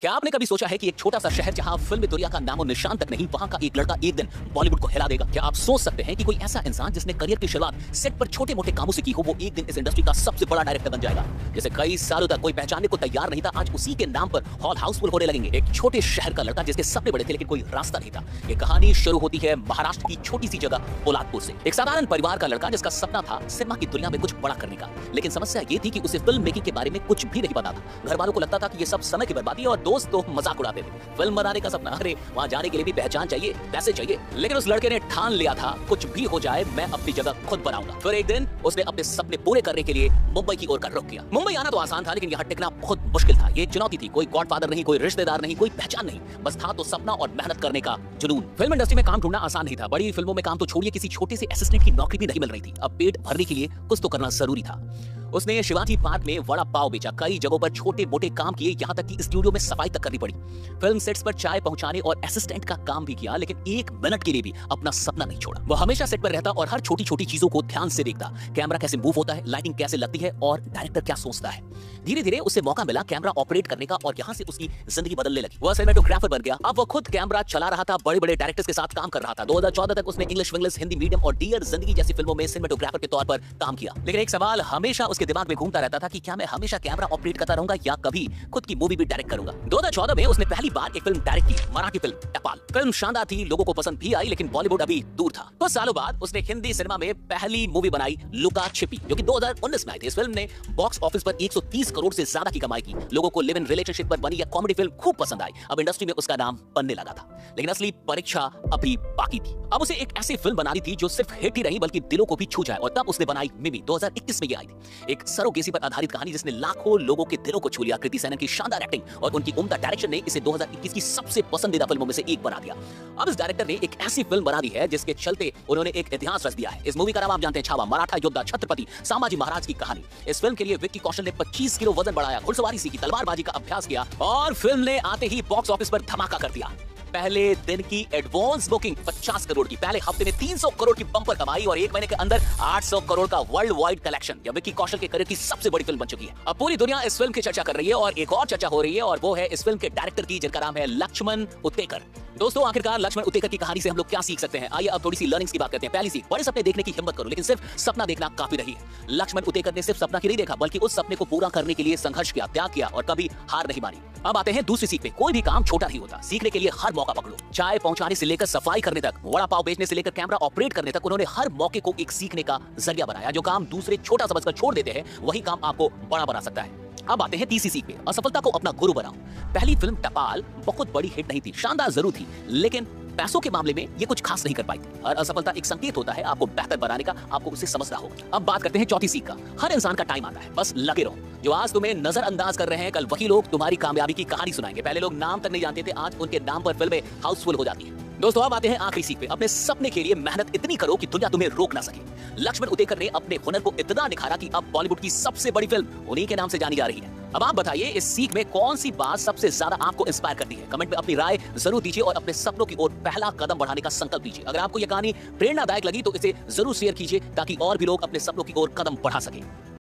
क्या आपने कभी सोचा है कि एक छोटा सा शहर जहां फिल्म दुनिया का नामो निशान तक नहीं, वहां का एक लड़का एक दिन बॉलीवुड को हिला देगा? क्या आप सोच सकते हैं कि कोई ऐसा इंसान जिसने करियर की शुरुआत सेट पर छोटे मोटे कामों से की हो, वो एक दिन इस इंडस्ट्री का सबसे बड़ा डायरेक्टर बन जाएगा? जैसे कई सालों तक कोई पहचानने को तैयार नहीं था, आज उसी के नाम पर हॉल हाउसफुल होने लगेंगे। एक छोटे शहर का लड़का जिसके सपने बड़े थे लेकिन कोई रास्ता नहीं था। ये कहानी शुरू होती है महाराष्ट्र की छोटी सी जगह पोलादपुर से। एक साधारण परिवार का लड़का जिसका सपना था सिनेमा की दुनिया में कुछ बड़ा करने का, लेकिन समस्या ये थी कि उसे फिल्म मेकिंग के बारे में कुछ भी नहीं पता था। घर वालों को लगता था कि ये सब समय की बर्बादी है और दोस्त तो मजाक उड़ाते थे। फिल्म बनाने का सपना, अरे वहां जाने के लिए भी पहचान चाहिए, पैसे चाहिए, लेकिन उस लड़के ने ठान लिया था कुछ भी हो जाए मैं अपनी जगह खुद बनाऊंगा। फिर एक दिन उसने अपने सपने पूरे करने के लिए मुंबई की ओर का रुख किया। मुंबई आना तो आसान था लेकिन यहाँ टिकना बहुत मुश्किल था। ये चुनौती थी। कोई गॉडफादर नहीं, कोई रिश्तेदार नहीं, कोई पहचान नहीं, बस था तो सपना और मेहनत करने का जुनून। फिल्म इंडस्ट्री में काम ढूंढना आसान नहीं था। बड़ी फिल्मों में काम तो छोड़िए, किसी छोटे से असिस्टेंट की नौकरी भी नहीं मिल रही थी। अब पेट भरने के लिए कुछ तो करना जरूरी था। उसने शिवाजी पार्क में वड़ा पाव बेचा, कई जगहों पर छोटे मोटे काम किए, यहाँ तक कि स्टूडियो में सफाई तक करनी पड़ी। फिल्म सेट्स पर चाय पहुंचाने और असिस्टेंट का काम भी किया, लेकिन एक मिनट के लिए भी अपना सपना नहीं छोड़ा। वो हमेशा सेट पर रहता और हर छोटी छोटी चीजों को ध्यान से देखता। कैमरा कैसे मूव होता है, लाइटिंग कैसे लगती है और डायरेक्टर क्या सोचता है। धीरे धीरे उसे मौका मिला कैमरा ऑपरेट करने का और यहाँ से उसकी जिंदगी बदलने लगी। वह सिनेमेटोग्राफर बन गया। अब वो खुद कैमरा चला रहा था, बड़े बड़े डायरेक्टर्स के साथ काम कर रहा था। 2014 तक उसने इंग्लिश विंग्लिश, हिंदी मीडियम और डियर जिंदगी जैसी फिल्मों में सिनेमेटोग्राफर के तौर पर काम किया। लेकिन एक सवाल हमेशा उसके दिमाग में घूमता रहता था कि क्या मैं हमेशा कैमरा ऑपरेट करता रहूंगा या कभी खुद की मूवी भी डायरेक्ट करूंगा। 2014 में उसने पहली बार एक फिल्म डायरेक्ट की, मराठी फिल्म टपाल। फिल्म शानदार थी, लोगों को पसंद भी आई, लेकिन बॉलीवुड अभी दूर था। कुछ सालों बाद उसने हिंदी सिनेमा में पहली मूवी बनाई लुका छिपी, जो कि 2019 में आई थी। इस फिल्म ने बॉक्स ऑफिस पर 130 करोड़ से ज्यादा की कमाई की। लोगों को लिव इन रिलेशनशिप पर बनी यह कॉमेडी फिल्म खूब पसंद आई। अब इंडस्ट्री में उसका नाम बनने लगा था, लेकिन असली परीक्षा अभी बाकी थी। अब उसे एक ऐसी फिल्म बनानी थी जो सिर्फ हिट ही नहीं बल्कि दिलों को भी छू जाए, और तब उसने बनाई मिमी। 2021 में ये आई थी, एक सरोगेसी पर आधारित कहानी जिसने लाखों लोगों के दिलों को छू लिया। कृति सेनन की शानदार एक्टिंग और उनकी उम्दा डायरेक्शन ने इसे 2021 की सबसे पसंदीदा फिल्मों में से एक बना दिया। अब इस डायरेक्टर ने एक ऐसी फिल्म बना दी है जिसके चलते उन्होंने एक इतिहास रच दिया है। इस मूवी का नाम आप जानते हैं, छावा। मराठा योद्धा छत्रपति संभाजी महाराज की कहानी। इस फिल्म के लिए विक्की कौशल ने 25 किलो वजन बढ़ाया, घुड़सवारी सीखी, तलवारबाजी का अभ्यास किया और फिल्म ने आते ही बॉक्स ऑफिस पर धमाका कर दिया। पहले दिन की एडवांस बुकिंग 50 करोड़ की, पहले हफ्ते में 300 करोड़ की बम्पर कमाई और एक महीने के अंदर 800 करोड़ का वर्ल्ड वाइड कलेक्शन। यह विक्की कौशल के करियर की सबसे बड़ी फिल्म बन चुकी है। अब पूरी दुनिया इस फिल्म की चर्चा कर रही है और एक और चर्चा हो रही है, और वो है इस फिल्म के डायरेक्टर की, जिनका नाम है लक्ष्मण उत्तेकर। दोस्तों, आखिरकार लक्ष्मण उत्तेकर की कहानी से हम लोग क्या सीख सकते हैं? आइए अब थोड़ी सी लर्निंग्स की बात करते हैं। पहली सीख, बड़े सपने देखने की हिम्मत करो, लेकिन सिर्फ सपना देखना काफी नहीं है। लक्ष्मण उत्तेकर ने सिर्फ सपना ही नहीं देखा, बल्कि उस सपने को पूरा करने के लिए संघर्ष किया, त्याग किया और कभी हार नहीं मानी। अब आते हैं दूसरी सीख पे। कोई भी काम छोटा नहीं होता, सीखने के लिए हर मौका पकड़ो। चाय पहुंचाने से लेकर सफाई करने तक, वड़ा पाव बेचने से लेकर कैमरा ऑपरेट करने तक, उन्होंने हर मौके को एक सीखने का जरिया बनाया। जो काम दूसरे छोटा समझकर छोड़ देते हैं, वही काम आपको बड़ा बना सकता है। अब आते हैं तीसरी सीख पे, असफलता को अपना गुरु बनाओ। पहली फिल्म टपाल बहुत बड़ी हिट नहीं थी, शानदार जरूर थी, लेकिन पैसों के मामले में ये कुछ खास नहीं कर पाई थी। हर असफलता एक संकेत होता है आपको बेहतर बनाने का, आपको उसे समझना होगा। अब बात करते हैं चौथी सीख का। हर इंसान का टाइम आता है, बस लगे रहो। जो आज तुम्हें नजरअंदाज कर रहे हैं, कल वही लोग तुम्हारी कामयाबी की कहानी सुनाएंगे। पहले लोग नाम तक नहीं जानते थे, आज उनके नाम पर फिल्में हाउसफुल हो जाती हैं। दोस्तों, अब आते हैं आखिरी सीख पे। अपने सपने के लिए मेहनत इतनी करो कि दुनिया तुम्हें रोक ना सके। लक्ष्मण उत्तेकर ने अपने हुनर को इतना निखारा कि अब बॉलीवुड की सबसे बड़ी फिल्म उन्हीं के नाम से जानी जा रही है। अब आप बताइए, इस सीख में कौन सी बात सबसे ज्यादा आपको इंस्पायर करती है? कमेंट में अपनी राय जरूर दीजिए और अपने सपनों की ओर पहला कदम बढ़ाने का संकल्प लीजिए। अगर आपको यह कहानी प्रेरणादायक लगी तो इसे जरूर शेयर कीजिए, ताकि और भी लोग अपने सपनों की ओर कदम बढ़ा सकें।